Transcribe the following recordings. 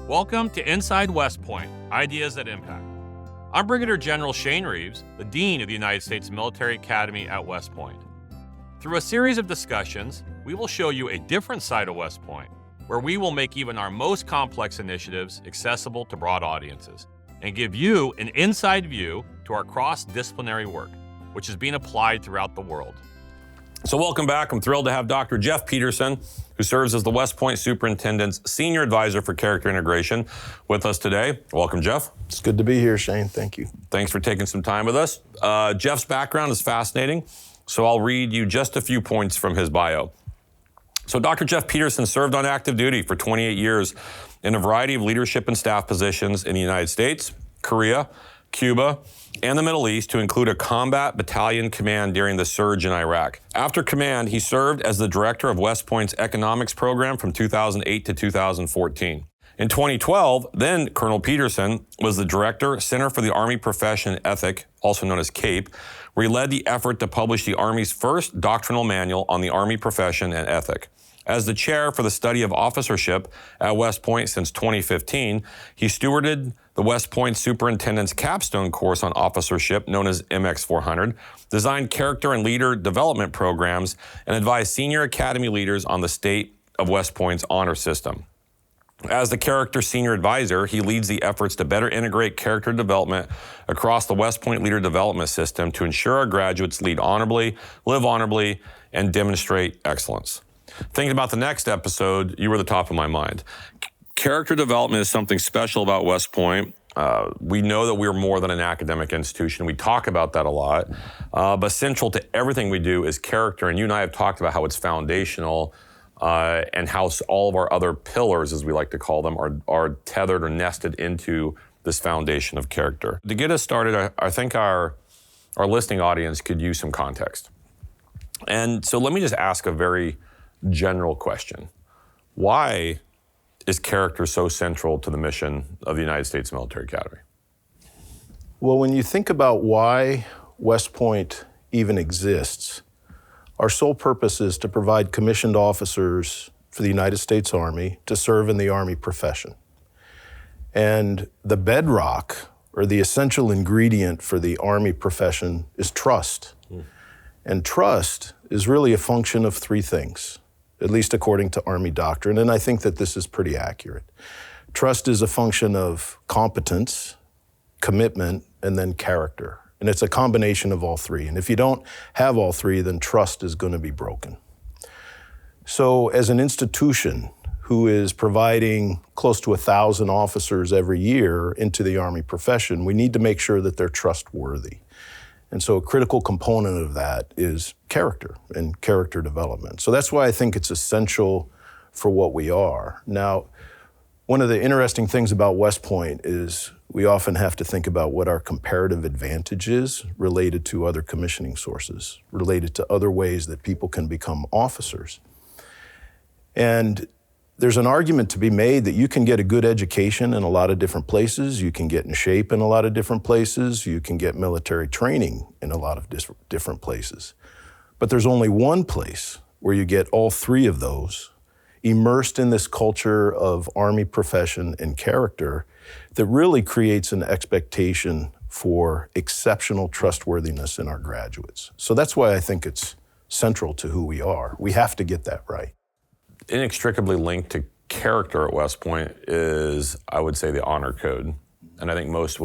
Welcome to Inside West Point, Ideas that Impact. I'm Brigadier General Shane Reeves, the Dean of the United States Military Academy at West Point. Through a series of discussions, we will show you a different side of West Point, where we will make even our most complex initiatives accessible to broad audiences, and give you an inside view to our cross-disciplinary work, which is being applied throughout the world. So welcome back. I'm thrilled to have Dr. Jeff Peterson, who serves as the West Point Superintendent's Senior Advisor for Character Integration, with us today. Welcome, Jeff. It's good to be here, Shane. Thank you. Thanks for taking some time with us. Jeff's background is fascinating, so I'll read you just a few points from his bio. So Dr. Jeff Peterson served on active duty for 28 years in a variety of leadership and staff positions in the United States, Korea, Cuba, and the Middle East, to include a combat battalion command during the surge in Iraq. After command, he served as the director of West Point's economics program from 2008 to 2014. In 2012, then Colonel Peterson was the director, Center for the Army Profession Ethic, also known as CAPE, where he led the effort to publish the Army's first doctrinal manual on the Army profession and ethic. As the chair for the study of officership at West Point since 2015, he stewarded the West Point Superintendent's capstone course on officership, known as MX400, designed character and leader development programs, and advised senior academy leaders on the state of West Point's honor system. As the character senior advisor, he leads the efforts to better integrate character development across the West Point leader development system to ensure our graduates lead honorably, live honorably, and demonstrate excellence. Thinking about the next episode, you were the top of my mind. Character development is something special about West Point. We know that we're more than an academic institution. We talk about that a lot. But central to everything we do is character. And you and I have talked about how it's foundational and how all of our other pillars, as we like to call them, are tethered or nested into this foundation of character. To get us started, I think our listening audience could use some context. And so let me just ask a very general question. Why is character so central to the mission of the United States Military Academy? Well, when you think about why West Point even exists, our sole purpose is to provide commissioned officers for the United States Army to serve in the Army profession. And the bedrock, or the essential ingredient for the Army profession, is trust. And trust is really a function of three things, at least according to Army doctrine, and I think that this is pretty accurate. Trust is a function of competence, commitment, and then character. And it's a combination of all three. And if you don't have all three, then trust is going to be broken. So as an institution who is providing close to 1,000 officers every year into the Army profession, we need to make sure that they're trustworthy. And so a critical component of that is character and character development. So that's why I think it's essential for what we are. Now, one of the interesting things about West Point is we often have to think about what our comparative advantage is related to other commissioning sources, related to other ways that people can become officers. And there's an argument to be made that you can get a good education in a lot of different places, you can get in shape in a lot of different places, you can get military training in a lot of different places. But there's only one place where you get all three of those immersed in this culture of Army profession and character that really creates an expectation for exceptional trustworthiness in our graduates. So that's why I think it's central to who we are. We have to get that right. Inextricably linked to character at West Point is, I would say, the honor code. And I think most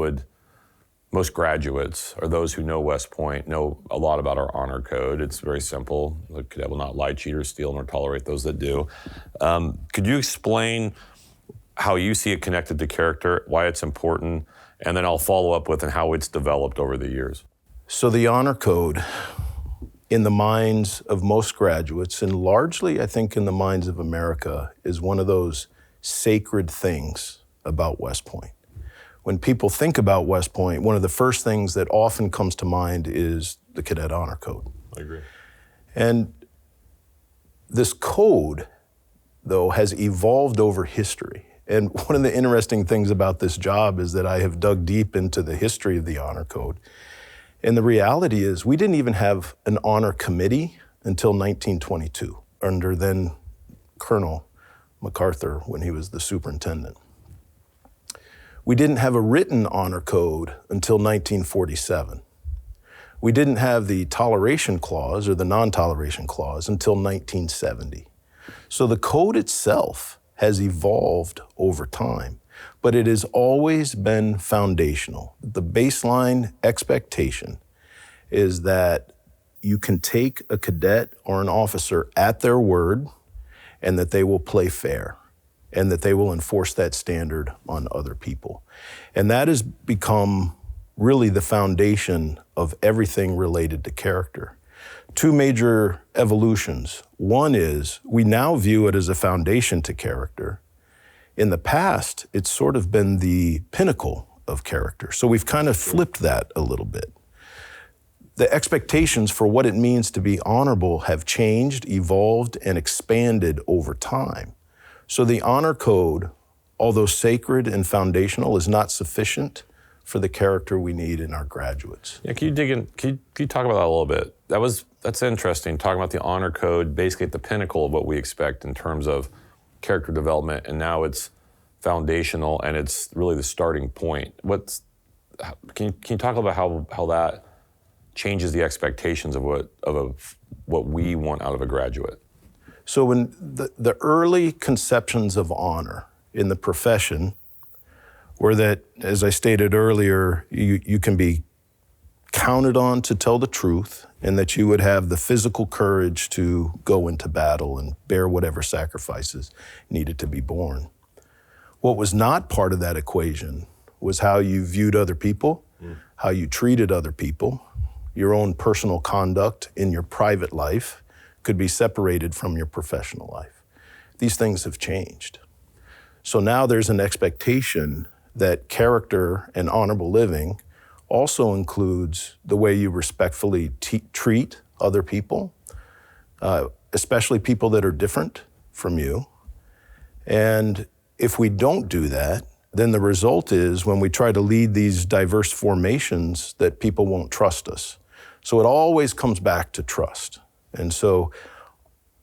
graduates, or those who know West Point, know a lot about our honor code. It's very simple. The cadet will not lie, cheat, or steal, nor tolerate those that do. Could you explain how you see it connected to character, why it's important, and then I'll follow up with how it's developed over the years? So the honor code, in the minds of most graduates, and largely I think in the minds of America, is one of those sacred things about West Point. When people think about West Point, one of the first things that often comes to mind is the Cadet Honor Code. I agree. And this code, though, has evolved over history. And one of the interesting things about this job is that I have dug deep into the history of the Honor Code. And the reality is we didn't even have an honor committee until 1922, under then Colonel MacArthur when he was the superintendent. We didn't have a written honor code until 1947. We didn't have the toleration clause or the non-toleration clause until 1970. So the code itself has evolved over time, but it has always been foundational. The baseline expectation is that you can take a cadet or an officer at their word and that they will play fair and that they will enforce that standard on other people. And that has become really the foundation of everything related to character. Two major evolutions. One is we now view it as a foundation to character. In the past, it's sort of been the pinnacle of character. So we've kind of flipped that a little bit. The expectations for what it means to be honorable have changed, evolved, and expanded over time. So the honor code, although sacred and foundational, is not sufficient for the character we need in our graduates. Yeah, can you dig in? Can you talk about that a little bit? That's interesting. Talking about the honor code, basically at the pinnacle of what we expect in terms of character development, and now it's foundational and it's really the starting point. Can you talk about how that changes the expectations of what we want out of a graduate? So when the early conceptions of honor in the profession were that, as I stated earlier, you can be counted on to tell the truth and that you would have the physical courage to go into battle and bear whatever sacrifices needed to be borne. What was not part of that equation was how you viewed other people, how you treated other people. Your own personal conduct in your private life could be separated from your professional life. These things have changed. So now there's an expectation that character and honorable living also includes the way you respectfully treat other people, especially people that are different from you. And if we don't do that, then the result is when we try to lead these diverse formations that people won't trust us. So it always comes back to trust. And so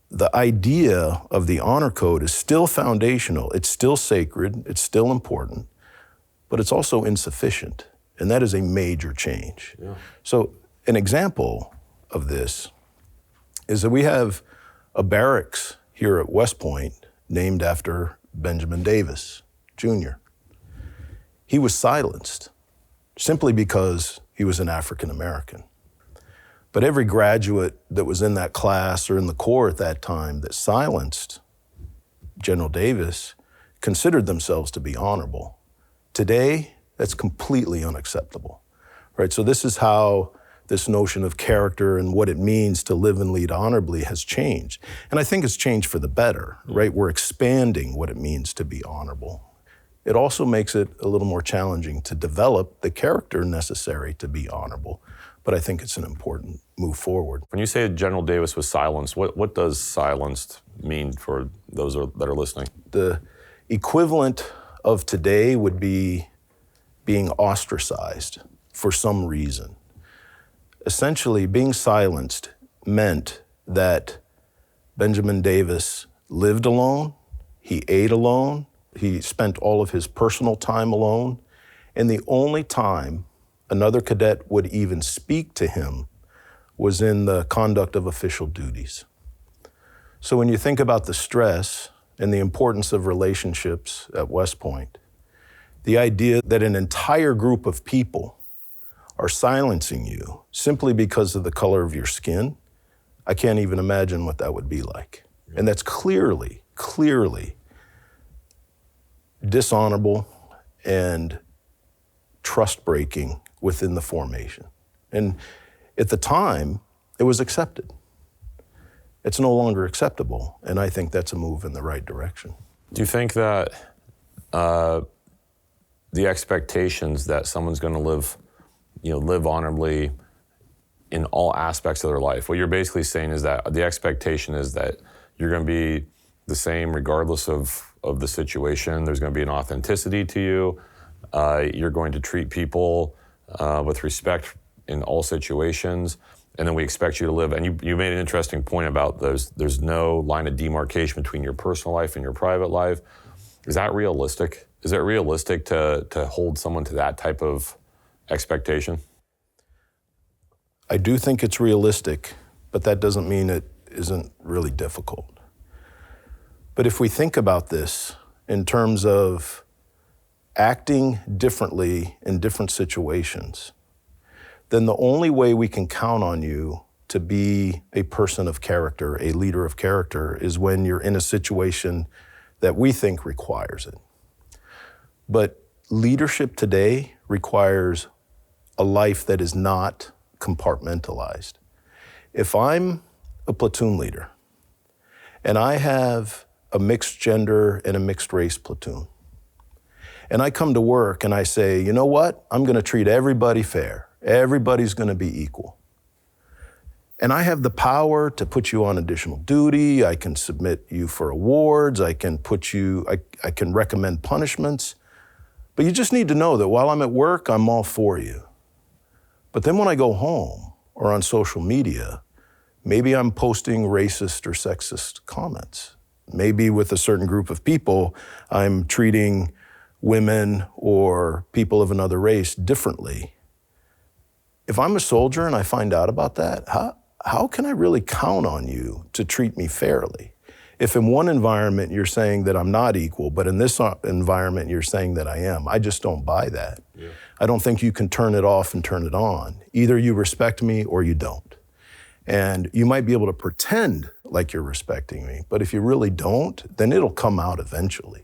the idea of the honor code is still foundational, it's still sacred, it's still important, but it's also insufficient. And that is a major change. Yeah. So an example of this is that we have a barracks here at West Point named after Benjamin Davis, Jr. He was silenced simply because he was an African American. But every graduate that was in that class or in the Corps at that time that silenced General Davis considered themselves to be honorable. Today, that's completely unacceptable, right? So this is how this notion of character and what it means to live and lead honorably has changed. And I think it's changed for the better, right? We're expanding what it means to be honorable. It also makes it a little more challenging to develop the character necessary to be honorable. But I think it's an important move forward. When you say General Davis was silenced, what does silenced mean for those that are listening? The equivalent of today would be being ostracized for some reason. Essentially, being silenced meant that Benjamin Davis lived alone, he ate alone, he spent all of his personal time alone, and the only time another cadet would even speak to him was in the conduct of official duties. So when you think about the stress and the importance of relationships at West Point, the idea that an entire group of people are silencing you simply because of the color of your skin, I can't even imagine what that would be like. And that's clearly dishonorable and trust-breaking within the formation. And at the time, it was accepted. It's no longer acceptable, and I think that's a move in the right direction. Do you think that the expectations that someone's going to live honorably in all aspects of their life, what you're basically saying is that the expectation is that you're going to be the same regardless of the situation. There's going to be an authenticity to you. You're going to treat people with respect in all situations, and then we expect you to live. And you made an interesting point about there's no line of demarcation between your personal life and your private life. Is that realistic? Is it realistic to hold someone to that type of expectation? I do think it's realistic, but that doesn't mean it isn't really difficult. But if we think about this in terms of acting differently in different situations, then the only way we can count on you to be a person of character, a leader of character, is when you're in a situation that we think requires it. But leadership today requires a life that is not compartmentalized. If I'm a platoon leader and I have a mixed gender and a mixed race platoon, and I come to work and I say, you know what? I'm going to treat everybody fair. Everybody's going to be equal. And I have the power to put you on additional duty. I can submit you for awards. I can I can recommend punishments. But you just need to know that while I'm at work, I'm all for you. But then when I go home or on social media, maybe I'm posting racist or sexist comments. Maybe with a certain group of people, I'm treating women or people of another race differently. If I'm a soldier and I find out about that, how can I really count on you to treat me fairly? If in one environment you're saying that I'm not equal, but in this environment you're saying that I am, I just don't buy that. Yeah. I don't think you can turn it off and turn it on. Either you respect me or you don't. And you might be able to pretend like you're respecting me, but if you really don't, then it'll come out eventually.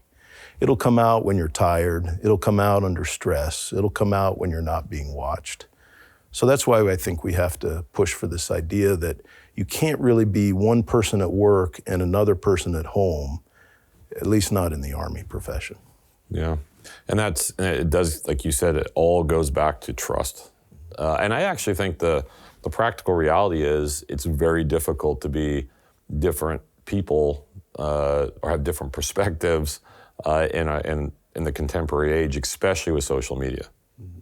It'll come out when you're tired. It'll come out under stress. It'll come out when you're not being watched. So that's why I think we have to push for this idea that you can't really be one person at work and another person at home, at least not in the Army profession. Yeah, and it does, like you said, it all goes back to trust. And I actually think the practical reality is it's very difficult to be different people or have different perspectives in the contemporary age, especially with social media.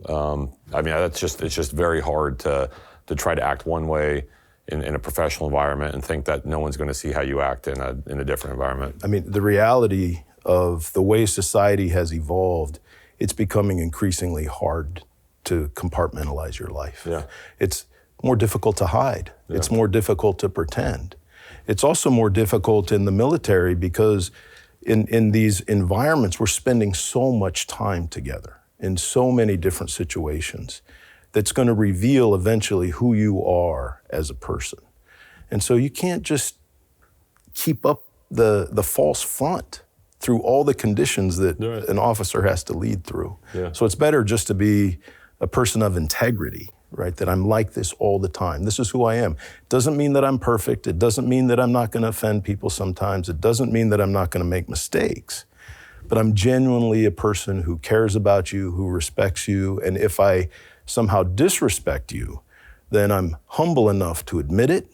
I mean, it's just very hard to try to act one way in a professional environment and think that no one's going to see how you act in a different environment. I mean, the reality of the way society has evolved, it's becoming increasingly hard to compartmentalize your life. Yeah. It's more difficult to hide. Yeah. It's more difficult to pretend. It's also more difficult in the military because in these environments, we're spending so much time together in so many different situations that's going to reveal eventually who you are as a person. And so you can't just keep up the false front through all the conditions that an officer has to lead through. Yeah. So it's better just to be a person of integrity, right? That I'm like this all the time. This is who I am. It doesn't mean that I'm perfect. It doesn't mean that I'm not going to offend people sometimes. It doesn't mean that I'm not going to make mistakes. But I'm genuinely a person who cares about you, who respects you, and if I somehow disrespect you, then I'm humble enough to admit it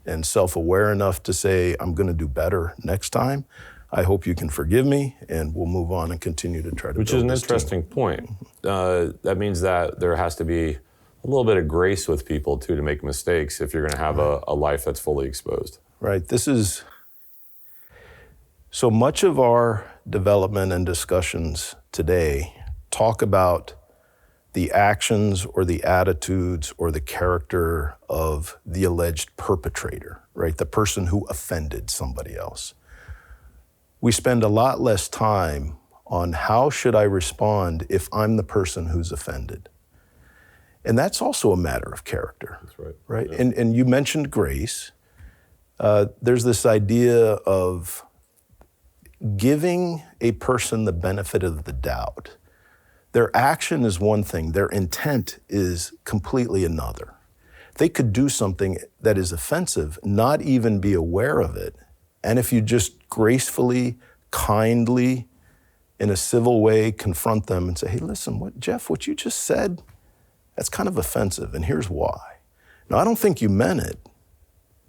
and self-aware enough to say, I'm going to do better next time. I hope you can forgive me, and we'll move on and continue to try to Which is an interesting point. That means that there has to be a little bit of grace with people, too, to make mistakes if you're going to have a life that's fully exposed. Right. So much of our development and discussions today talk about the actions or the attitudes or the character of the alleged perpetrator, right? The person who offended somebody else. We spend a lot less time on how should I respond if I'm the person who's offended. And that's also a matter of character. That's right. Right? Yeah. And you mentioned grace. There's this idea of giving a person the benefit of the doubt. Their action is one thing, their intent is completely another. They could do something that is offensive, not even be aware of it. And if you just gracefully, kindly, in a civil way, confront them and say, hey, listen, Jeff, what you just said, that's kind of offensive, and here's why. Now, I don't think you meant it,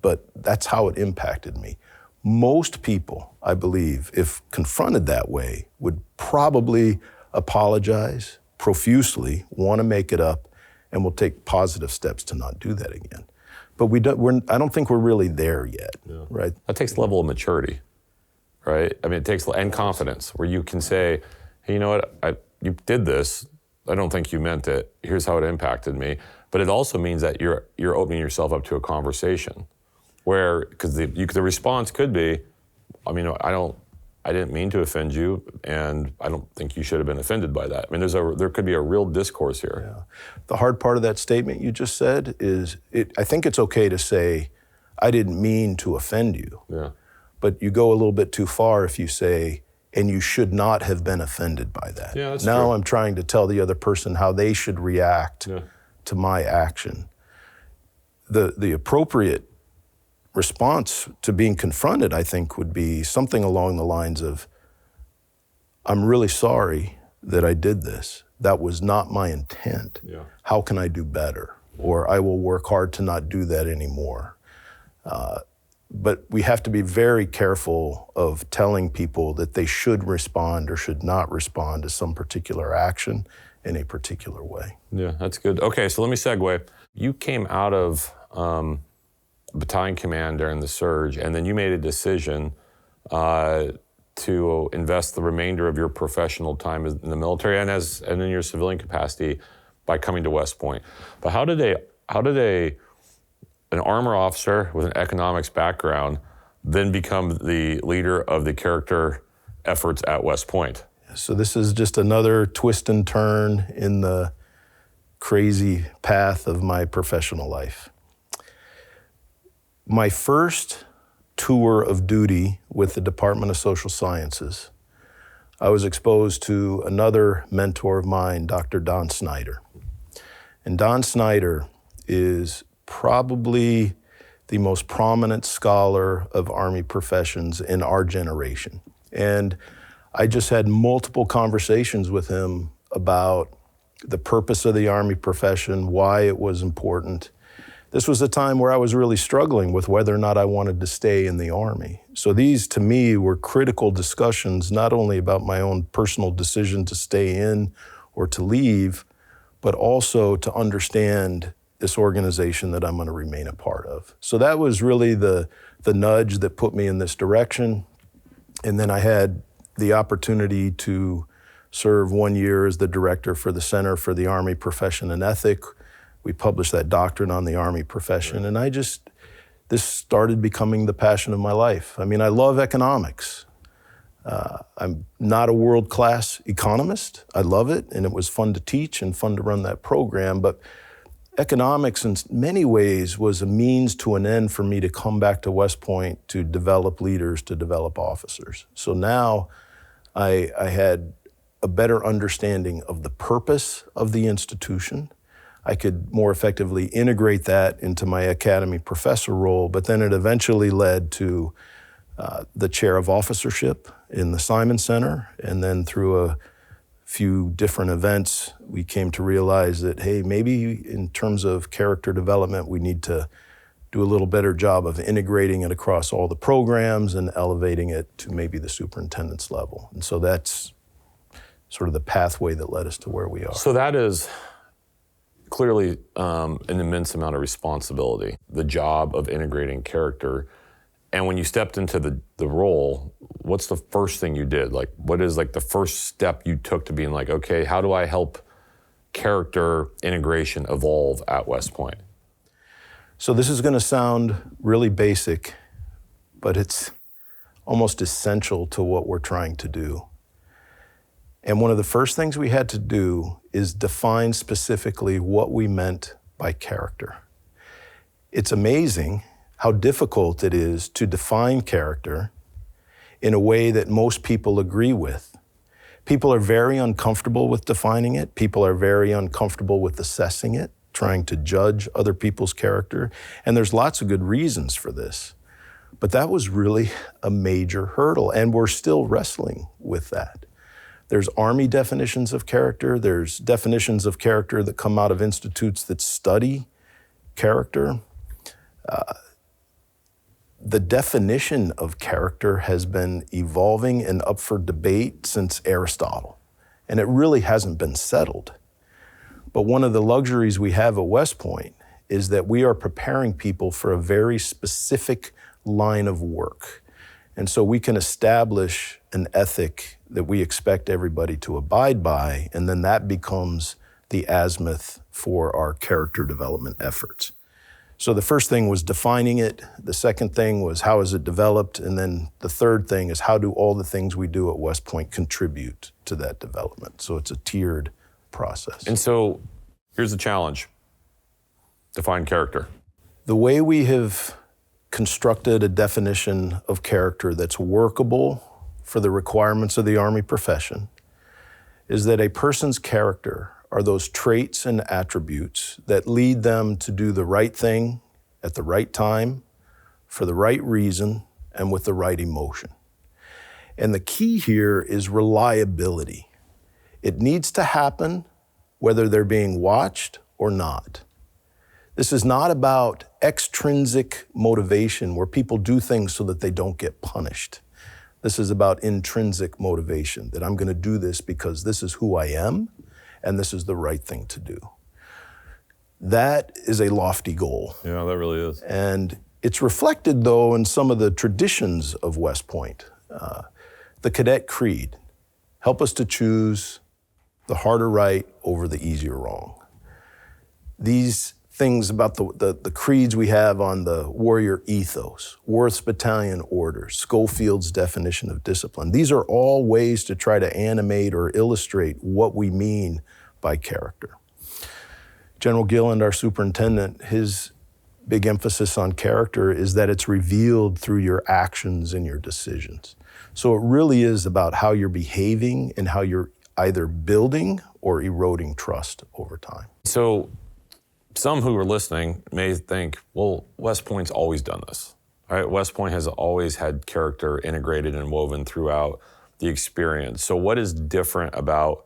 but that's how it impacted me. Most people, I believe, if confronted that way, would probably apologize profusely, want to make it up, and will take positive steps to not do that again. But I don't think we're really there yet, right? That takes a level of maturity, right? I mean, it takes, and confidence, where you can say, hey, you know what, you did this. I don't think you meant it. Here's how it impacted me. But it also means that you're opening yourself up to a conversation where, because the response could be, I mean, I didn't mean to offend you, and I don't think you should have been offended by that. I mean, there could be a real discourse here. Yeah. The hard part of that statement you just said is, I think it's okay to say, I didn't mean to offend you. Yeah. But you go a little bit too far if you say, and you should not have been offended by that. Yeah, that's now true. I'm trying to tell the other person how they should react to my action. The appropriate response to being confronted, I think, would be something along the lines of, I'm really sorry that I did this. That was not my intent. Yeah. How can I do better? Or I will work hard to not do that anymore. But we have to be very careful of telling people that they should respond or should not respond to some particular action in a particular way. Yeah, that's good. Okay, so let me segue. You came out of battalion command during the surge, and then you made a decision to invest the remainder of your professional time in the military and in your civilian capacity by coming to West Point. But how did an armor officer with an economics background then become the leader of the character efforts at West Point? So this is just another twist and turn in the crazy path of my professional life. My first tour of duty with the Department of Social Sciences, I was exposed to another mentor of mine, Dr. Don Snyder. And Don Snyder is probably the most prominent scholar of Army professions in our generation. And I just had multiple conversations with him about the purpose of the Army profession, why it was important. This was a time where I was really struggling with whether or not I wanted to stay in the Army. So these, to me, were critical discussions, not only about my own personal decision to stay in or to leave, but also to understand this organization that I'm going to remain a part of. So that was really the nudge that put me in this direction. And then I had the opportunity to serve 1 year as the director for the Center for the Army Profession and Ethic. We published that doctrine on the Army profession, and this started becoming the passion of my life. I mean, I love economics. I'm not a world-class economist. I love it, and it was fun to teach and fun to run that program, but economics in many ways was a means to an end for me to come back to West Point to develop leaders, to develop officers. So now I had a better understanding of the purpose of the institution. I could more effectively integrate that into my academy professor role, but then it eventually led to the chair of officership in the Simon Center, and then through a few different events, we came to realize that, hey, maybe in terms of character development, we need to do a little better job of integrating it across all the programs and elevating it to maybe the superintendent's level. And so that's sort of the pathway that led us to where we are. So that is clearly an immense amount of responsibility, the job of integrating character. And when you stepped into the role, what's the first thing you did? Like, what is like the first step you took to being like, okay, how do I help character integration evolve at West Point? So this is going to sound really basic, but it's almost essential to what we're trying to do. And one of the first things we had to do is define specifically what we meant by character. It's amazing how difficult it is to define character in a way that most people agree with. People are very uncomfortable with defining it. People are very uncomfortable with assessing it, trying to judge other people's character. And there's lots of good reasons for this. But that was really a major hurdle, and we're still wrestling with that. There's Army definitions of character. There's definitions of character that come out of institutes that study character. The definition of character has been evolving and up for debate since Aristotle, and it really hasn't been settled. But one of the luxuries we have at West Point is that we are preparing people for a very specific line of work. And so we can establish an ethic that we expect everybody to abide by, and then that becomes the azimuth for our character development efforts. So the first thing was defining it, the second thing was how is it developed, and then the third thing is how do all the things we do at West Point contribute to that development. So it's a tiered process. And so here's the challenge. Define character. The way we have constructed a definition of character that's workable for the requirements of the Army profession is that a person's character are those traits and attributes that lead them to do the right thing at the right time, for the right reason, and with the right emotion. And the key here is reliability. It needs to happen whether they're being watched or not. This is not about extrinsic motivation where people do things so that they don't get punished. This is about intrinsic motivation, that I'm going to do this because this is who I am and this is the right thing to do. That is a lofty goal. Yeah, that really is. And it's reflected, though, in some of the traditions of West Point. The cadet creed, help us to choose the harder right over the easier wrong. These things about the creeds we have on the warrior ethos, Worth's battalion orders, Schofield's definition of discipline. These are all ways to try to animate or illustrate what we mean by character. General Gilland, our superintendent, his big emphasis on character is that it's revealed through your actions and your decisions. So it really is about how you're behaving and how you're either building or eroding trust over time. So some who are listening may think, well, West Point's always done this. All right? West Point has always had character integrated and woven throughout the experience. So what is different about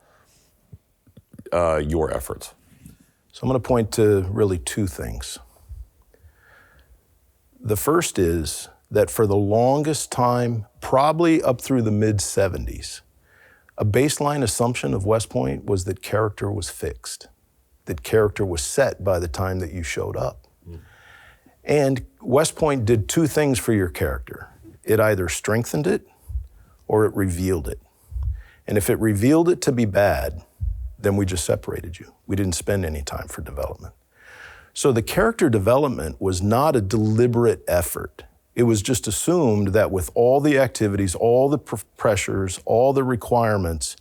your efforts? So I'm going to point to really two things. The first is that for the longest time, probably up through the mid-70s, a baseline assumption of West Point was that character was fixed, that character was set by the time that you showed up. And West Point did two things for your character. It either strengthened it or it revealed it. And if it revealed it to be bad, then we just separated you. We didn't spend any time for development. So the character development was not a deliberate effort. It was just assumed that with all the activities, all the pressures, all the requirements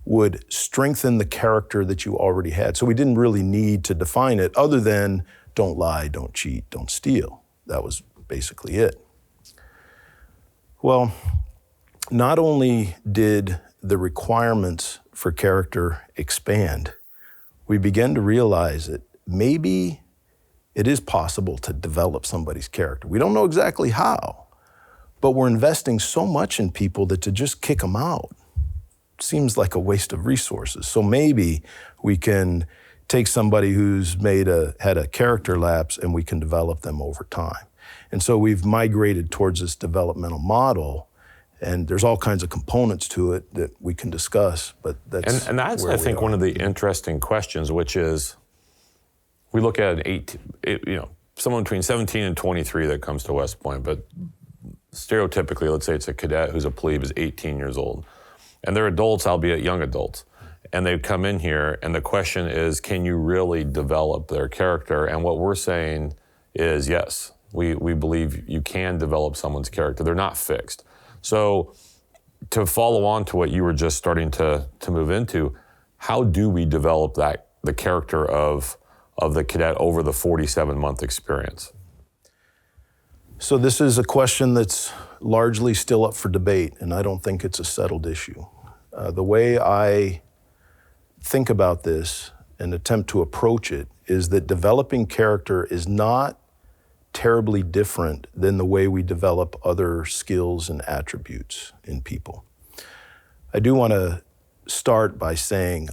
would strengthen the character that you already had. So we didn't really need to define it other than don't lie, don't cheat, don't steal. That was basically it. Well, not only did the requirements for character expand, we began to realize that maybe it is possible to develop somebody's character. We don't know exactly how, but we're investing so much in people that to just kick them out seems like a waste of resources. So maybe we can take somebody who's had a character lapse and we can develop them over time. And so we've migrated towards this developmental model, and there's all kinds of components to it that we can discuss, but that's I think one of the interesting questions, which is, we look at someone between 17 and 23 that comes to West Point, but stereotypically, let's say it's a cadet who's a plebe, is 18 years old. And they're adults, albeit young adults. And they come in here, and the question is, can you really develop their character? And what we're saying is, yes, we believe you can develop someone's character. They're not fixed. So to follow on to what you were just starting to move into, how do we develop the character of the cadet over the 47-month experience? So this is a question that's largely still up for debate, and I don't think it's a settled issue. The way I think about this and attempt to approach it is that developing character is not terribly different than the way we develop other skills and attributes in people. I do want to start by saying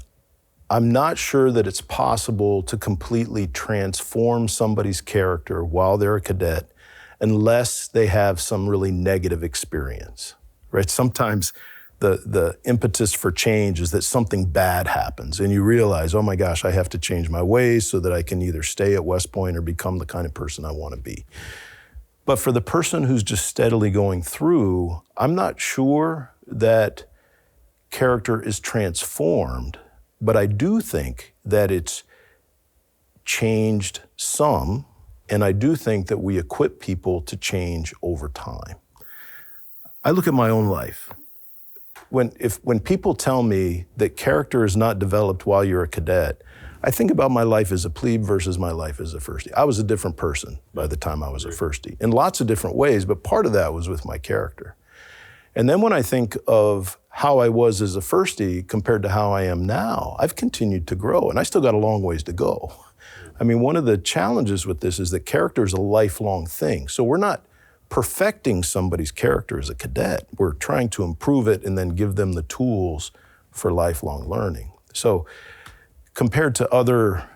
I'm not sure that it's possible to completely transform somebody's character while they're a cadet unless they have some really negative experience, right? Sometimes the impetus for change is that something bad happens and you realize, oh my gosh, I have to change my ways so that I can either stay at West Point or become the kind of person I want to be. But for the person who's just steadily going through, I'm not sure that character is transformed, but I do think that it's changed some, and I do think that we equip people to change over time. I look at my own life. When people tell me that character is not developed while you're a cadet, I think about my life as a plebe versus my life as a firstie. I was a different person by the time I was a firstie in lots of different ways, but part of that was with my character. And then when I think of how I was as a firstie compared to how I am now, I've continued to grow, and I still got a long ways to go. I mean, one of the challenges with this is that character is a lifelong thing. So we're not perfecting somebody's character as a cadet. We're trying to improve it and then give them the tools for lifelong learning. So compared to other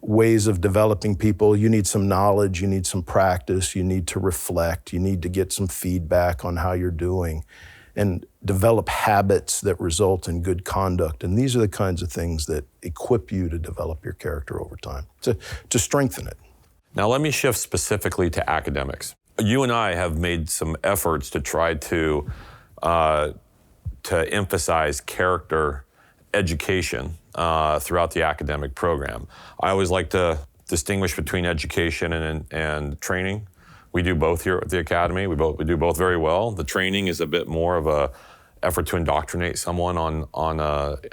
ways of developing people, you need some knowledge, you need some practice, you need to reflect, you need to get some feedback on how you're doing and develop habits that result in good conduct. And these are the kinds of things that equip you to develop your character over time, to strengthen it. Now let me shift specifically to academics. You and I have made some efforts to try to emphasize character education throughout the academic program. I always like to distinguish between education and training. We do both here at the Academy. We do both very well. The training is a bit more of a effort to indoctrinate someone in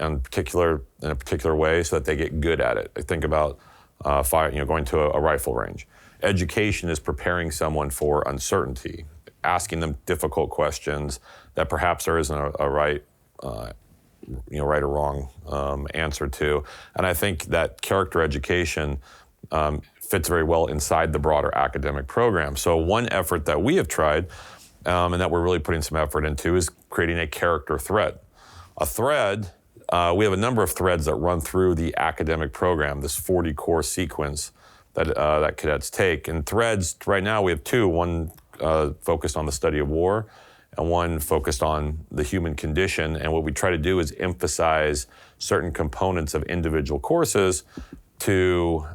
a particular way so that they get good at it. I think about going to a rifle range. Education is preparing someone for uncertainty, asking them difficult questions that perhaps there isn't a right or wrong answer to. And I think that character education fits very well inside the broader academic program. So one effort that we have tried and that we're really putting some effort into is creating a character thread. A thread, we have a number of threads that run through the academic program, this 40-core sequence that cadets take. And threads, right now we have two, one focused on the study of war and one focused on the human condition. And what we try to do is emphasize certain components of individual courses to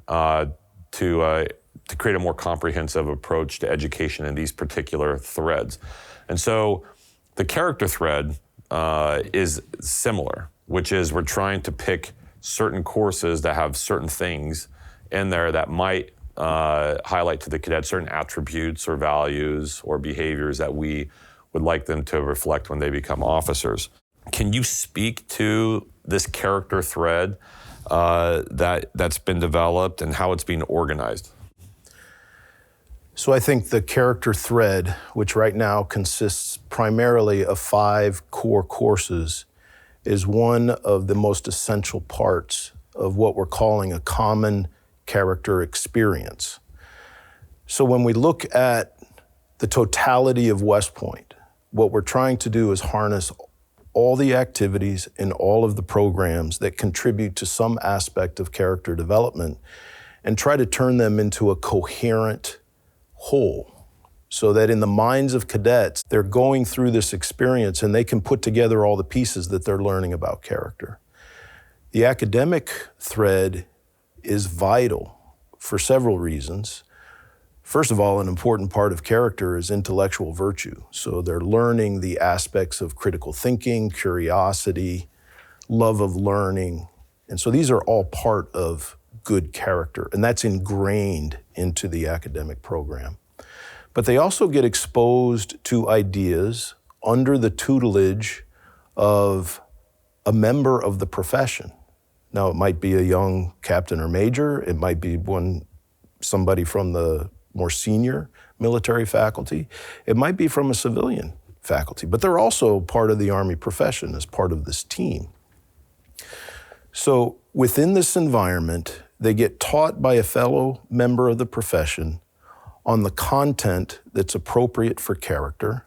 create a more comprehensive approach to education in these particular threads. And so the character thread is similar, which is we're trying to pick certain courses that have certain things in there that might highlight to the cadets certain attributes or values or behaviors that we would like them to reflect when they become officers. Can you speak to this character thread that's been developed and how it's being organized? So I think the character thread, which right now consists primarily of 5 core courses, is one of the most essential parts of what we're calling a common character experience. So when we look at the totality of West Point, what we're trying to do is harness all the activities in all of the programs that contribute to some aspect of character development and try to turn them into a coherent whole so that in the minds of cadets, they're going through this experience and they can put together all the pieces that they're learning about character. The academic thread is vital for several reasons. First of all, an important part of character is intellectual virtue. So they're learning the aspects of critical thinking, curiosity, love of learning. And so these are all part of good character, and that's ingrained into the academic program. But they also get exposed to ideas under the tutelage of a member of the profession. Now, it might be a young captain or major, it might be somebody from the more senior military faculty, it might be from a civilian faculty, but they're also part of the Army profession as part of this team. So within this environment, they get taught by a fellow member of the profession on the content that's appropriate for character,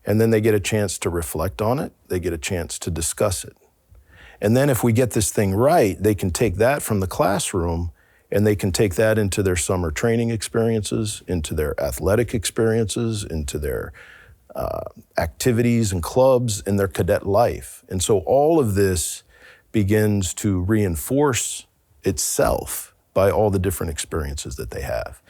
and then they get a chance to reflect on it, they get a chance to discuss it. And then if we get this thing right, they can take that from the classroom and they can take that into their summer training experiences, into their athletic experiences, into their activities and clubs in their cadet life. And so all of this begins to reinforce itself by all the different experiences that they have.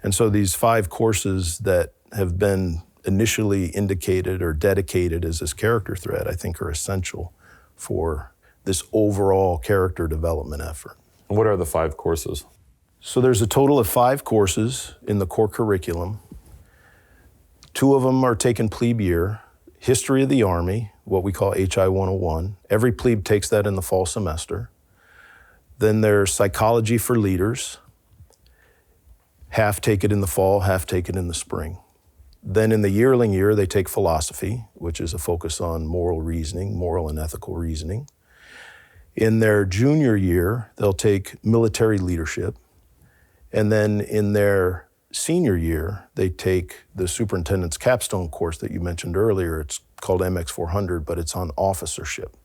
And so these 5 courses that have been initially indicated or dedicated as this character thread, I think are essential for this overall character development effort. What are the 5 courses? So there's a total of 5 courses in the core curriculum. 2 of them are taken plebe year. History of the Army, what we call HI 101. Every plebe takes that in the fall semester. Then there's psychology for leaders. Half take it in the fall, half take it in the spring. Then in the yearling year, they take philosophy, which is a focus on moral reasoning, moral and ethical reasoning. In their junior year, they'll take military leadership. And then in their senior year, they take the superintendent's capstone course that you mentioned earlier. It's called MX400, but it's on officership.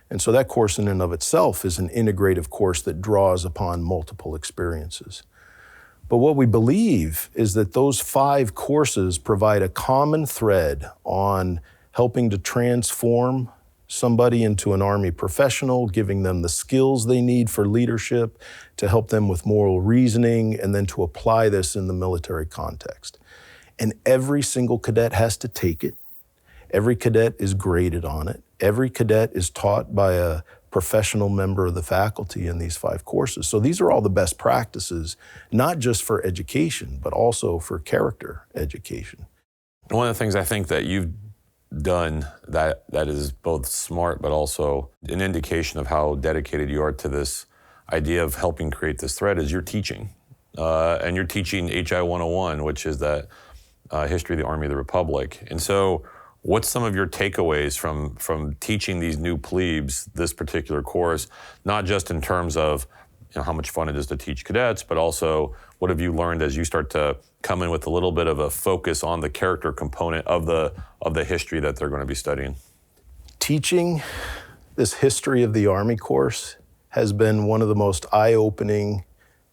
And so that course in and of itself is an integrative course that draws upon multiple experiences. But what we believe is that those 5 courses provide a common thread on helping to transform somebody into an Army professional, giving them the skills they need for leadership, to help them with moral reasoning, and then to apply this in the military context. And every single cadet has to take it. Every cadet is graded on it. Every cadet is taught by a professional member of the faculty in these 5 courses. So these are all the best practices, not just for education, but also for character education. One of the things I think that you've done that is both smart but also an indication of how dedicated you are to this idea of helping create this thread is your teaching. And you're teaching HI 101, which is that history of the Army of the Republic. And so what's some of your takeaways from teaching these new plebes this particular course, not just in terms of how much fun it is to teach cadets, but also what have you learned as you start to come in with a little bit of a focus on the character component of the history that they're going to be studying? Teaching this history of the Army course has been one of the most eye-opening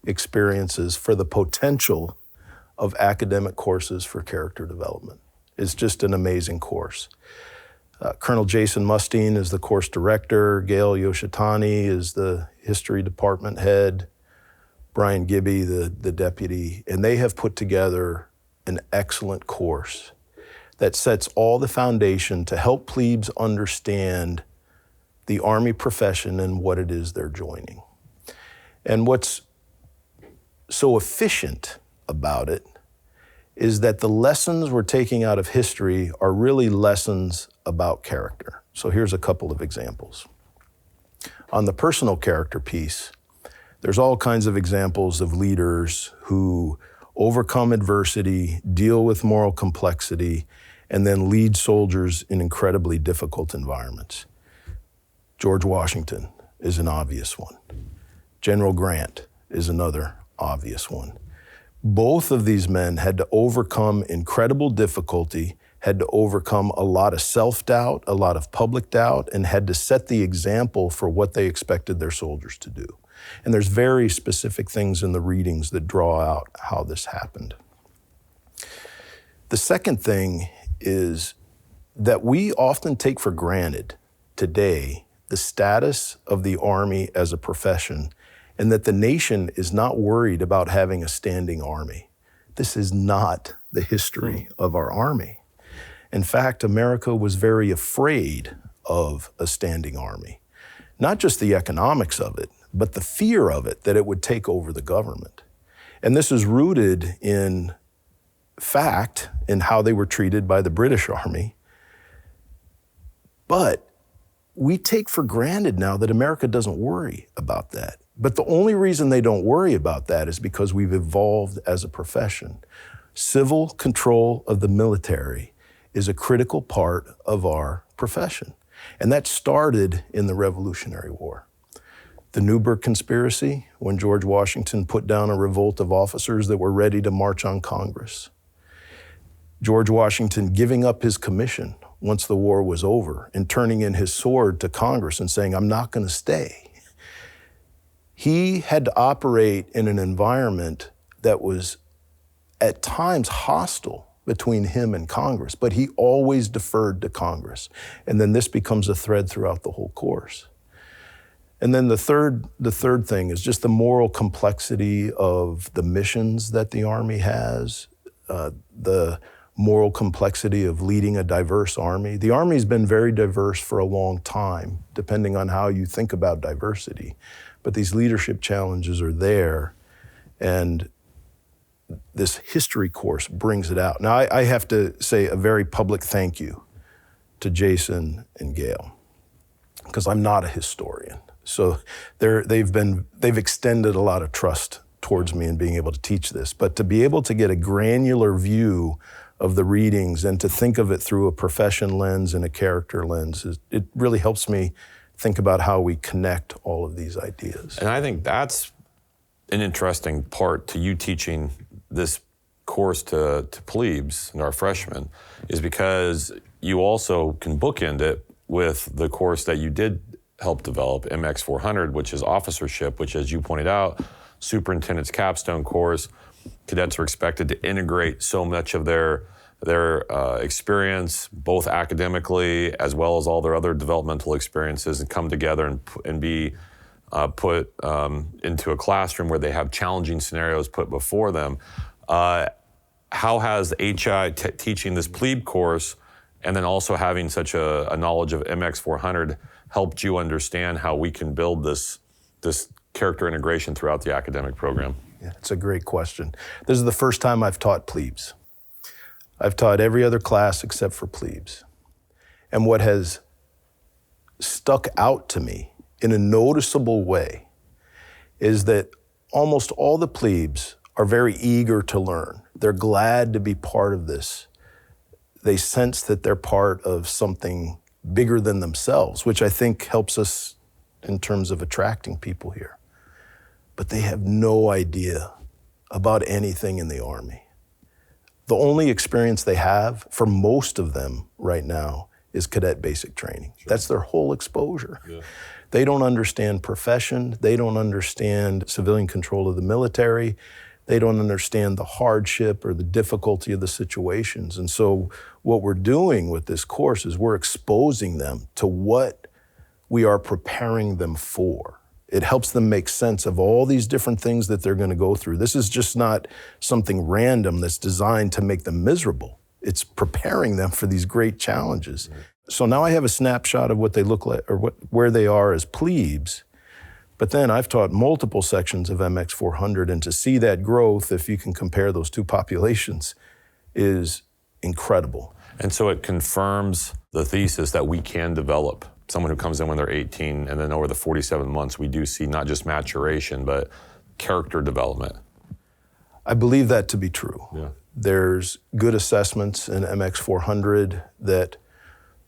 experiences for the potential of academic courses for character development. It's just an amazing course. Colonel Jason Mustine is the course director. Gail Yoshitani is the history department head. Brian Gibby, the deputy. And they have put together an excellent course that sets all the foundation to help plebes understand the Army profession and what it is they're joining. And what's so efficient about it is that the lessons we're taking out of history are really lessons about character. So here's a couple of examples. On the personal character piece, there's all kinds of examples of leaders who overcome adversity, deal with moral complexity, and then lead soldiers in incredibly difficult environments. George Washington is an obvious one. General Grant is another obvious one. Both of these men had to overcome incredible difficulty, had to overcome a lot of self-doubt, a lot of public doubt, and had to set the example for what they expected their soldiers to do. And there's very specific things in the readings that draw out how this happened. The second thing is that we often take for granted today the status of the Army as a profession, and that the nation is not worried about having a standing Army. This is not the history of our Army. In fact, America was very afraid of a standing Army. Not just the economics of it, but the fear of it, that it would take over the government. And this is rooted in fact in how they were treated by the British Army. But we take for granted now that America doesn't worry about that. But the only reason they don't worry about that is because we've evolved as a profession. Civil control of the military is a critical part of our profession. And that started in the Revolutionary War. The Newburgh Conspiracy, when George Washington put down a revolt of officers that were ready to march on Congress. George Washington giving up his commission once the war was over and turning in his sword to Congress and saying, "I'm not going to stay." He had to operate in an environment that was at times hostile between him and Congress, but he always deferred to Congress. And then this becomes a thread throughout the whole course. And then the third thing is just the moral complexity of the missions that the Army has, the moral complexity of leading a diverse Army. The Army's been very diverse for a long time, depending on how you think about diversity. But these leadership challenges are there, and this history course brings it out. Now, I have to say a very public thank you to Jason and Gail, because I'm not a historian. So they've extended a lot of trust towards me in being able to teach this. But to be able to get a granular view of the readings and to think of it through a profession lens and a character lens, it really helps me think about how we connect all of these ideas. And I think that's an interesting part to you teaching this course to plebes and our freshmen, is because you also can bookend it with the course that you did help develop, MX 400, which is officership, which, as you pointed out, superintendent's capstone course. Cadets are expected to integrate so much of their experience, both academically as well as all their other developmental experiences, and come together and be put into a classroom where they have challenging scenarios put before them. How has HI teaching this plebe course and then also having such a knowledge of MX 400 helped you understand how we can build this character integration throughout the academic program? Yeah, it's a great question. This is the first time I've taught plebes. I've taught every other class except for plebes. And what has stuck out to me in a noticeable way is that almost all the plebes are very eager to learn. They're glad to be part of this. They sense that they're part of something bigger than themselves, which I think helps us in terms of attracting people here. But they have no idea about anything in the Army. The only experience they have, for most of them right now, is cadet basic training. Sure. That's their whole exposure. Yeah. They don't understand profession. They don't understand civilian control of the military. They don't understand the hardship or the difficulty of the situations. And so what we're doing with this course is we're exposing them to what we are preparing them for. It helps them make sense of all these different things that they're going to go through. This is just not something random that's designed to make them miserable. It's preparing them for these great challenges. Mm-hmm. So now I have a snapshot of what they look like, or where they are as plebes. But then I've taught multiple sections of MX 400, and to see that growth, if you can compare those two populations, is incredible. And so it confirms the thesis that we can develop someone who comes in when they're 18, and then over the 47 months, we do see not just maturation, but character development. I believe that to be true. Yeah. There's good assessments in MX 400 that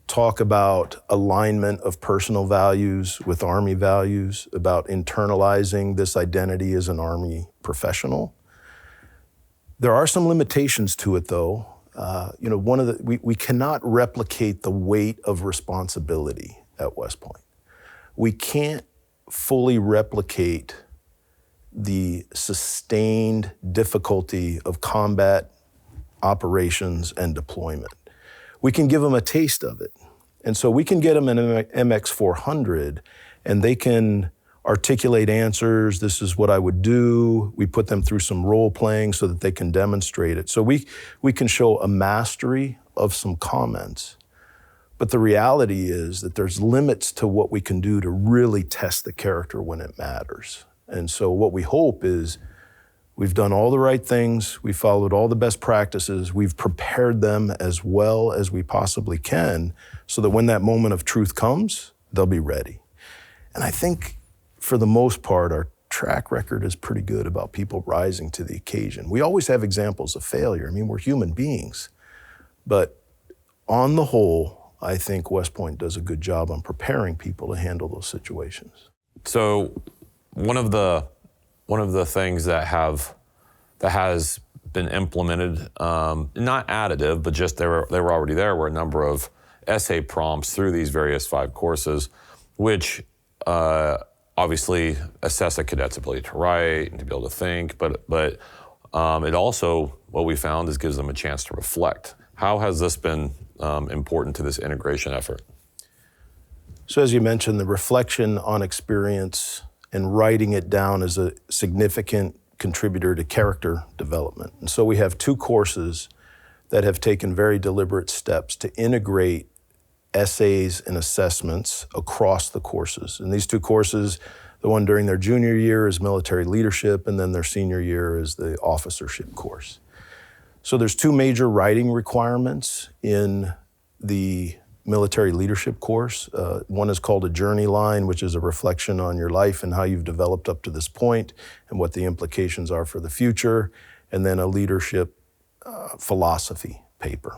talk about alignment of personal values with Army values, about internalizing this identity as an Army professional. There are some limitations to it, though. We cannot replicate the weight of responsibility at West Point. We can't fully replicate the sustained difficulty of combat operations and deployment. We can give them a taste of it. And so we can get them in MX 400 and they can articulate answers. This is what I would do. We put them through some role playing so that they can demonstrate it. So we can show a mastery of some comments. But the reality is that there's limits to what we can do to really test the character when it matters. And so what we hope is we've done all the right things, we've followed all the best practices, we've prepared them as well as we possibly can so that when that moment of truth comes, they'll be ready. And I think for the most part, our track record is pretty good about people rising to the occasion. We always have examples of failure. I mean, we're human beings. But on the whole, I think West Point does a good job on preparing people to handle those situations. So one of the things that has been implemented, not additive, but just they were already there, were a number of essay prompts through these various 5 courses, which obviously assess a cadet's ability to write and to be able to think, but it also, what we found, is gives them a chance to reflect. How has this been important to this integration effort? So as you mentioned, the reflection on experience and writing it down is a significant contributor to character development. And so we have 2 courses that have taken very deliberate steps to integrate essays and assessments across the courses. And these 2 courses, the one during their junior year is military leadership, and then their senior year is the officership course. So there's 2 major writing requirements in the military leadership course. One is called a journey line, which is a reflection on your life and how you've developed up to this point and what the implications are for the future, and then a leadership philosophy paper.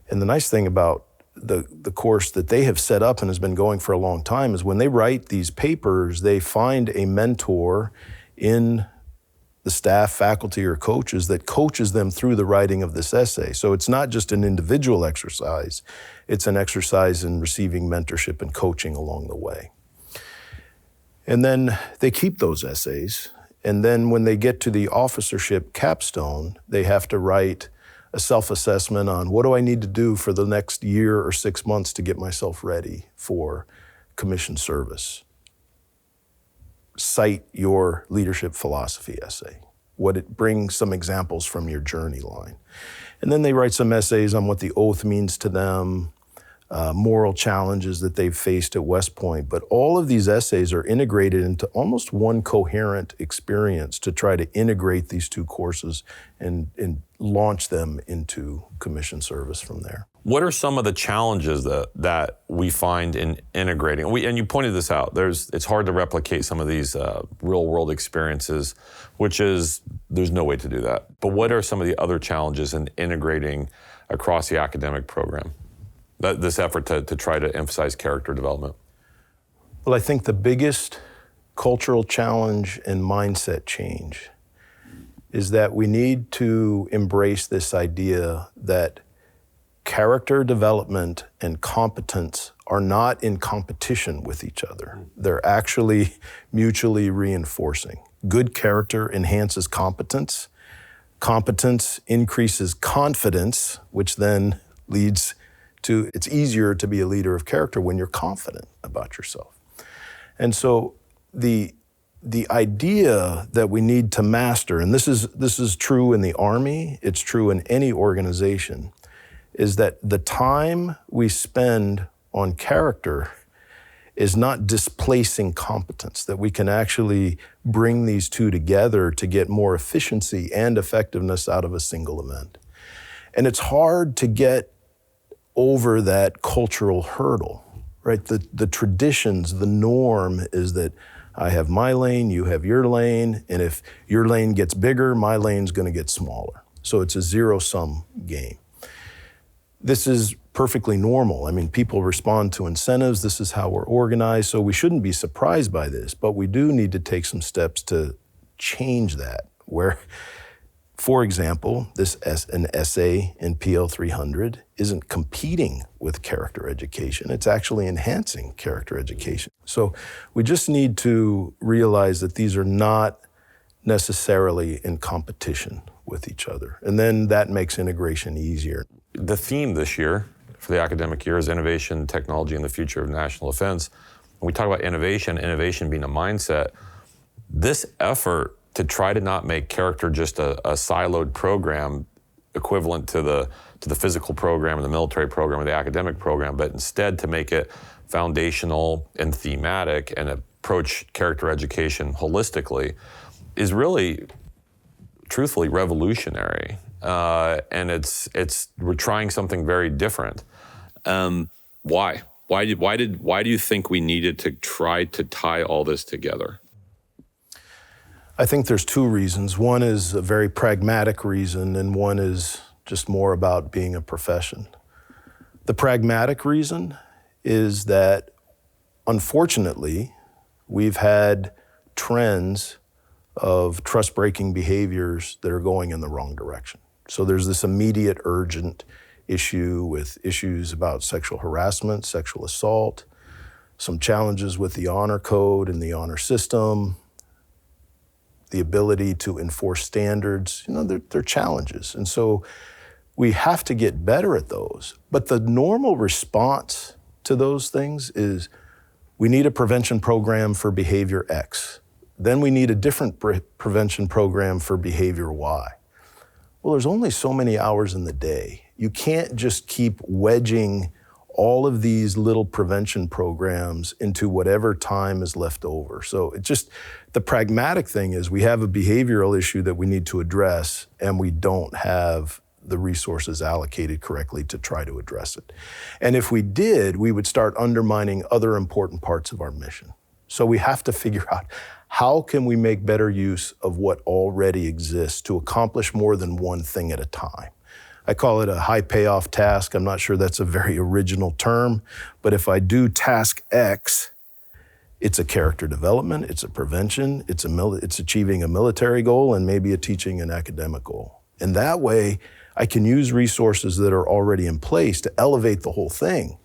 And the nice thing about the course that they have set up and has been going for a long time is when they write these papers, they find a mentor in the staff, faculty, or coaches that coaches them through the writing of this essay. So it's not just an individual exercise, it's an exercise in receiving mentorship and coaching along the way. And then they keep those essays, and then when they get to the officership capstone, they have to write a self-assessment on what do I need to do for the next year or 6 months to get myself ready for commissioned service. Cite your leadership philosophy essay. Bring some examples from your journey line. And then they write some essays on what the oath means to them, moral challenges that they've faced at West Point. But all of these essays are integrated into almost one coherent experience to try to integrate these 2 courses and launch them into commissioned service from there. What are some of the challenges that we find in integrating? And you pointed this out. It's hard to replicate some of these real world experiences, which is there's no way to do that. But what are some of the other challenges in integrating across the academic program? This effort to try to emphasize character development. Well, I think the biggest cultural challenge and mindset change is that we need to embrace this idea that character development and competence are not in competition with each other. They're actually mutually reinforcing. Good character enhances competence. Competence increases confidence, which then leads to, it's easier to be a leader of character when you're confident about yourself. And so the idea that we need to master, and this is true in the Army, it's true in any organization, is that the time we spend on character is not displacing competence, that we can actually bring these 2 together to get more efficiency and effectiveness out of a single event. And it's hard to get over that cultural hurdle, right? The traditions, the norm is that I have my lane, you have your lane, and if your lane gets bigger, my lane's gonna get smaller. So it's a zero-sum game. This is perfectly normal. I mean, people respond to incentives. This is how we're organized. So we shouldn't be surprised by this, but we do need to take some steps to change that. Where, for example, an essay in PL 300 isn't competing with character education. It's actually enhancing character education. So we just need to realize that these are not necessarily in competition with each other. And then that makes integration easier. The theme this year for the academic year is innovation, technology, and the future of national defense. When we talk about innovation being a mindset, this effort to try to not make character just a siloed program equivalent to the physical program and the military program or the academic program, but instead to make it foundational and thematic and approach character education holistically is really, truthfully, revolutionary. And we're trying something very different. Why? Why do you think we needed to try to tie all this together? I think there's 2 reasons. One is a very pragmatic reason, and one is just more about being a profession. The pragmatic reason is that, unfortunately, we've had trends of trust-breaking behaviors that are going in the wrong direction. So there's this immediate, urgent issue with issues about sexual harassment, sexual assault, some challenges with the honor code and the honor system, the ability to enforce standards. They're challenges. And so we have to get better at those. But the normal response to those things is We need a prevention program for behavior X. Then we need a different prevention program for behavior Y. Well, there's only so many hours in the day. You can't just keep wedging all of these little prevention programs into whatever time is left over. So the pragmatic thing is we have a behavioral issue that we need to address, and we don't have the resources allocated correctly to try to address it. And if we did, we would start undermining other important parts of our mission. So we have to figure out, how can we make better use of what already exists to accomplish more than one thing at a time? I call it a high payoff task. I'm not sure that's a very original term, but if I do task X, it's a character development, it's a prevention, it's achieving a military goal, and maybe a teaching and academic goal. And that way, I can use resources that are already in place to elevate the whole thing,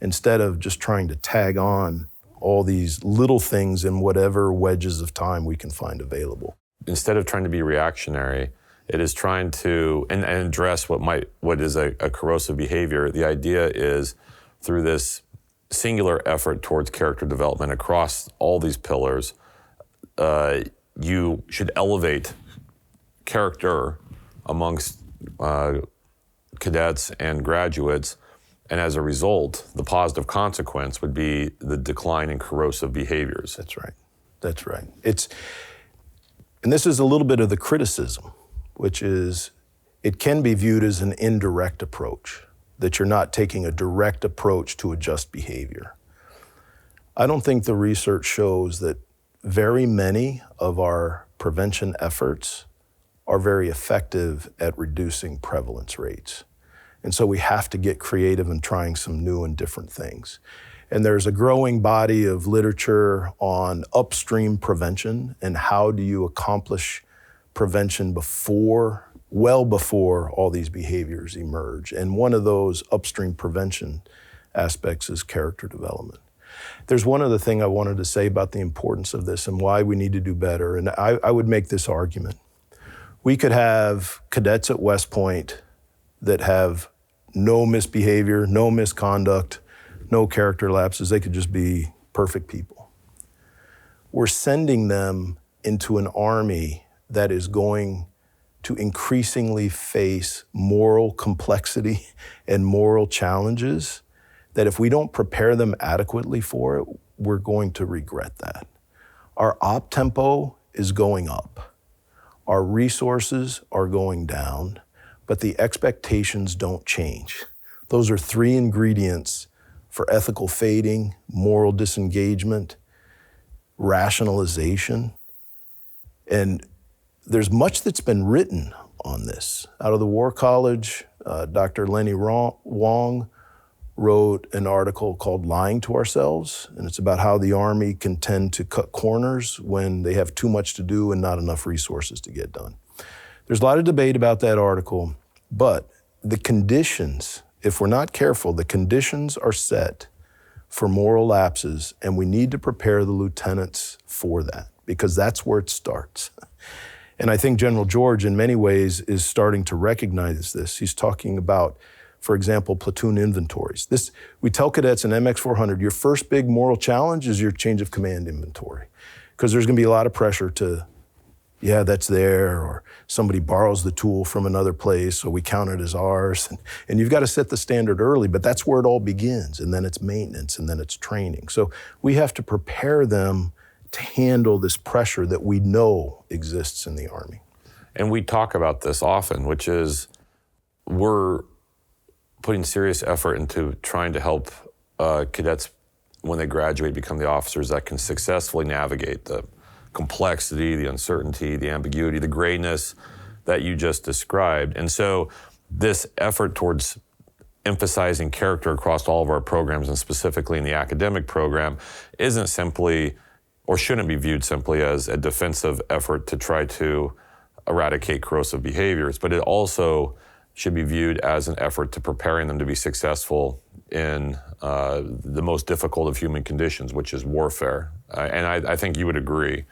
instead of just trying to tag on all these little things in whatever wedges of time we can find available. Instead of trying to be reactionary, it is trying to and address what is a corrosive behavior. The idea is, through this singular effort towards character development across all these pillars, you should elevate character amongst cadets and graduates, and as a result, the positive consequence would be the decline in corrosive behaviors. That's right. That's right. And this is a little bit of the criticism, which is it can be viewed as an indirect approach, that you're not taking a direct approach to adjust behavior. I don't think the research shows that very many of our prevention efforts are very effective at reducing prevalence rates. And so we have to get creative in trying some new and different things. And there's a growing body of literature on upstream prevention and how do you accomplish prevention well before all these behaviors emerge. And one of those upstream prevention aspects is character development. There's one other thing I wanted to say about the importance of this and why we need to do better. And I would make this argument. We could have cadets at West Point that have no misbehavior, no misconduct, no character lapses. They could just be perfect people. We're sending them into an Army that is going to increasingly face moral complexity and moral challenges that if we don't prepare them adequately for it, we're going to regret that. Our op tempo is going up. Our resources are going down, but the expectations don't change. Those are three ingredients for ethical fading, moral disengagement, rationalization. And there's much that's been written on this. Out of the War College, Dr. Lenny Wong wrote an article called Lying to Ourselves, and it's about how the Army can tend to cut corners when they have too much to do and not enough resources to get done. There's a lot of debate about that article, but the conditions, if we're not careful, the conditions are set for moral lapses, and we need to prepare the lieutenants for that, because that's where it starts. And I think General George, in many ways, is starting to recognize this. He's talking about, for example, platoon inventories. We tell cadets in MX400, your first big moral challenge is your change of command inventory, because there's going to be a lot of pressure to, yeah, that's there, or somebody borrows the tool from another place, so we count it as ours. And you've got to set the standard early, but that's where it all begins, and then it's maintenance, and then it's training. So we have to prepare them to handle this pressure that we know exists in the Army. And we talk about this often, which is we're putting serious effort into trying to help cadets, when they graduate, become the officers that can successfully navigate the complexity, the uncertainty, the ambiguity, the grayness that you just described. And so this effort towards emphasizing character across all of our programs, and specifically in the academic program, isn't simply, or shouldn't be viewed simply as a defensive effort to try to eradicate corrosive behaviors, but it also should be viewed as an effort to preparing them to be successful in the most difficult of human conditions, which is warfare. And I think you would agree.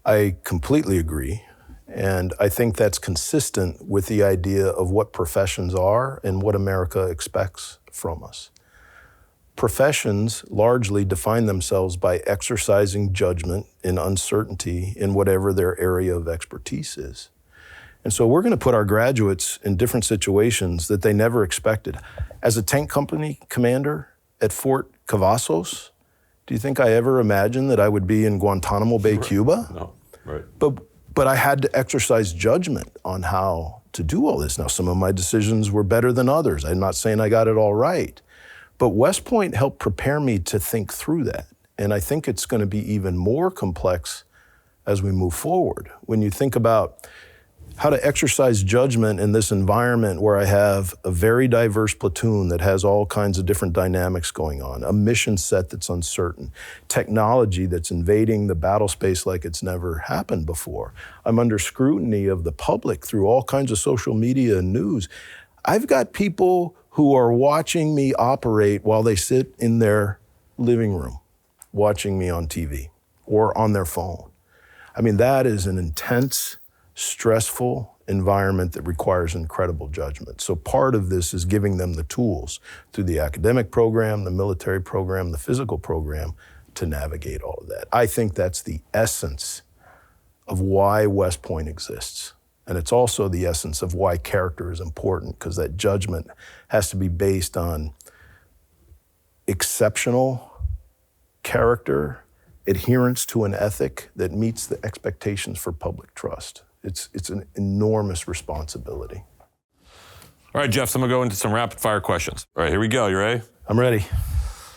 I completely agree. And I think that's consistent with the idea of what professions are and what America expects from us. professions largely define themselves by exercising judgment in uncertainty in whatever their area of expertise is. And so we're going to put our graduates in different situations that they never expected. As a tank company commander at Fort Cavazos, do you think I ever imagined that I would be in Guantanamo Bay, Cuba? No, right. But I had to exercise judgment on how to do all this. Now, some of my decisions were better than others. I'm not saying I got it all right. But West Point helped prepare me to think through that. And I think it's going to be even more complex as we move forward. When you think about how to exercise judgment in this environment where I have a very diverse platoon that has all kinds of different dynamics going on, a mission set that's uncertain, technology that's invading the battle space like it's never happened before. I'm under scrutiny of the public through all kinds of social media and news. I've got people who are watching me operate while they sit in their living room, watching me on TV or on their phone. I mean, that is an intense, stressful environment that requires incredible judgment. So part of this is giving them the tools through the academic program, the military program, the physical program to navigate all of that. I think that's the essence of why West Point exists. And it's also the essence of why character is important, because that judgment has to be based on exceptional character, adherence to an ethic that meets the expectations for public trust. It's an enormous responsibility. All right, Jeff, so I'm going to go into some rapid fire questions. All right, here we go. You ready? I'm ready.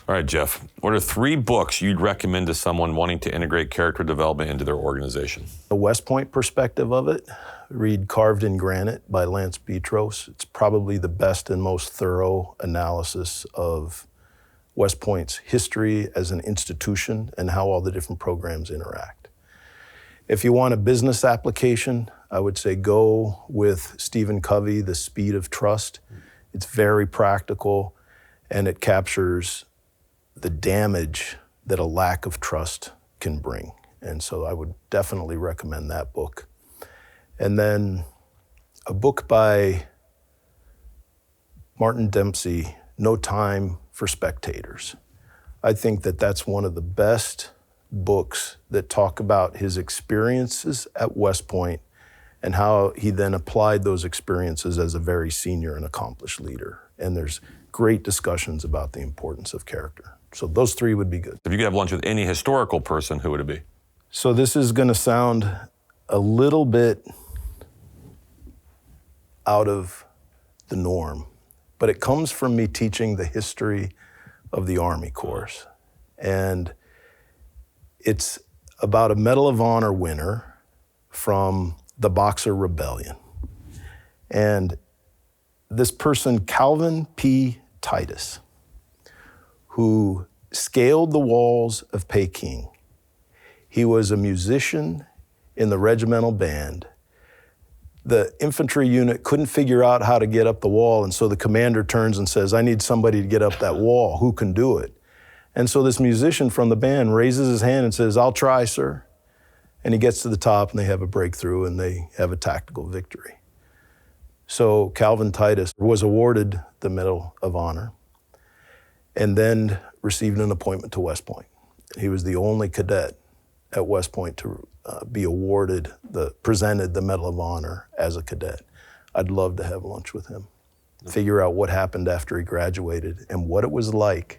All right, Jeff, what are 3 books you'd recommend to someone wanting to integrate character development into their organization? The West Point perspective of it, read Carved in Granite by Lance Betros. It's probably the best and most thorough analysis of West Point's history as an institution and how all the different programs interact. If you want a business application, I would say go with Stephen Covey, The Speed of Trust. It's very practical, and it captures the damage that a lack of trust can bring. And so I would definitely recommend that book. And then a book by Martin Dempsey, No Time for Spectators. I think that that's one of the best books that talk about his experiences at West Point and how he then applied those experiences as a very senior and accomplished leader. And there's great discussions about the importance of character. So those 3 would be good. If you could have lunch with any historical person, who would it be? So this is going to sound a little bit out of the norm, but it comes from me teaching the history of the Army Corps. And it's about a Medal of Honor winner from the Boxer Rebellion. And this person, Calvin P. Titus, who scaled the walls of Peking. He was a musician in the regimental band. The infantry unit couldn't figure out how to get up the wall, and so the commander turns and says, I need somebody to get up that wall. Who can do it? And so this musician from the band raises his hand and says, I'll try, sir. And he gets to the top and they have a breakthrough and they have a tactical victory. So Calvin Titus was awarded the Medal of Honor and then received an appointment to West Point. He was the only cadet at West Point to be presented the Medal of Honor as a cadet. I'd love to have lunch with him, figure out what happened after he graduated and what it was like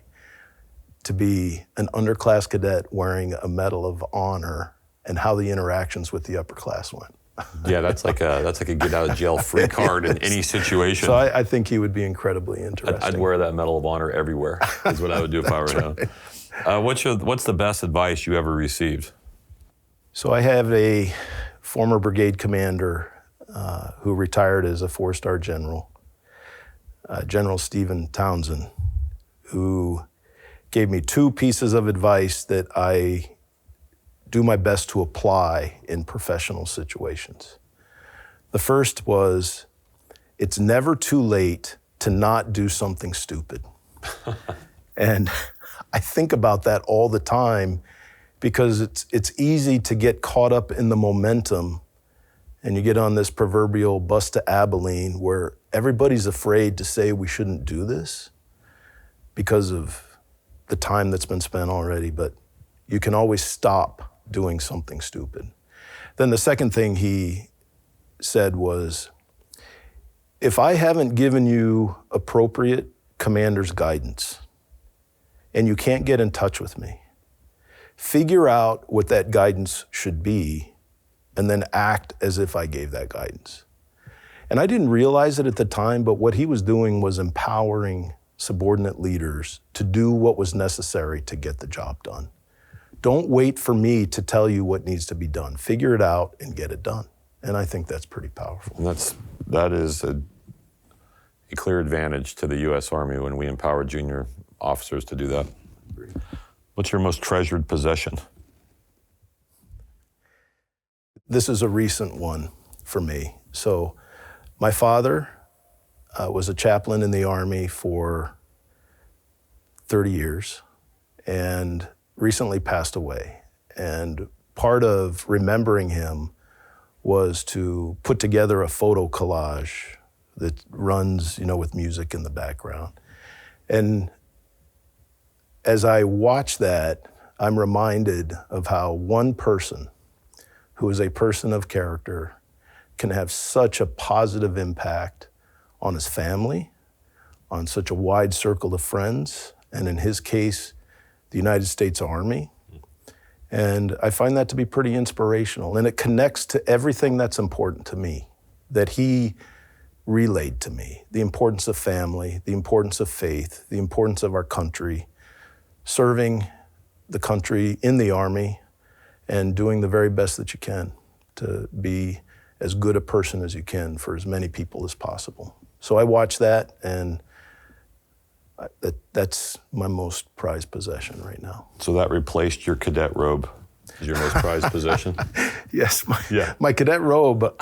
to be an underclass cadet wearing a Medal of Honor and how the interactions with the upper class went. Yeah, that's like a get out of jail free card in any situation. So I think he would be incredibly interesting. I'd wear that Medal of Honor everywhere, is what I would do if I were him. What's the best advice you ever received? So I have a former brigade commander who retired as a 4-star general, General Stephen Townsend, who gave me 2 pieces of advice that I do my best to apply in professional situations. The first was, it's never too late to not do something stupid. And I think about that all the time because it's easy to get caught up in the momentum and you get on this proverbial bus to Abilene where everybody's afraid to say we shouldn't do this because of the time that's been spent already, but you can always stop doing something stupid. Then the second thing he said was, if I haven't given you appropriate commander's guidance and you can't get in touch with me, figure out what that guidance should be and then act as if I gave that guidance. And I didn't realize it at the time, but what he was doing was empowering subordinate leaders to do what was necessary to get the job done. Don't wait for me to tell you what needs to be done. Figure it out and get it done. And I think that's pretty powerful. And that is a clear advantage to the U.S. Army when we empower junior officers to do that. What's your most treasured possession? This is a recent one for me. So my father was a chaplain in the Army for 30 years and recently passed away. And part of remembering him was to put together a photo collage that runs, with music in the background. And as I watch that, I'm reminded of how one person who is a person of character can have such a positive impact on his family, on such a wide circle of friends, and in his case, the United States Army. And I find that to be pretty inspirational. And it connects to everything that's important to me, that he relayed to me. The importance of family, the importance of faith, the importance of our country, serving the country in the Army, and doing the very best that you can to be as good a person as you can for as many people as possible. So I watch that, and that's my most prized possession right now. So that replaced your cadet robe as your most prized possession? Yes, my cadet robe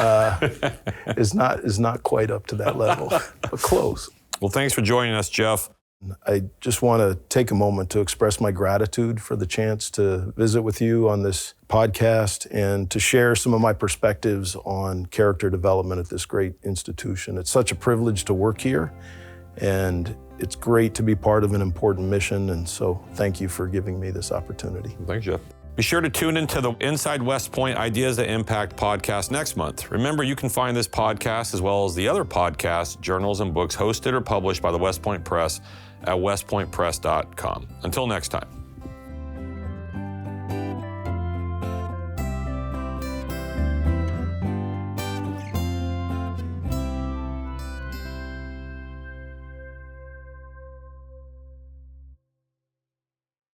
is not quite up to that level, but close. Well, thanks for joining us, Jeff. I just want to take a moment to express my gratitude for the chance to visit with you on this podcast and to share some of my perspectives on character development at this great institution. It's such a privilege to work here, and it's great to be part of an important mission, and so thank you for giving me this opportunity. Thanks, Jeff. Be sure to tune into the Inside West Point Ideas That Impact podcast next month. Remember, you can find this podcast as well as the other podcasts, journals, and books hosted or published by the West Point Press at westpointpress.com. Until next time.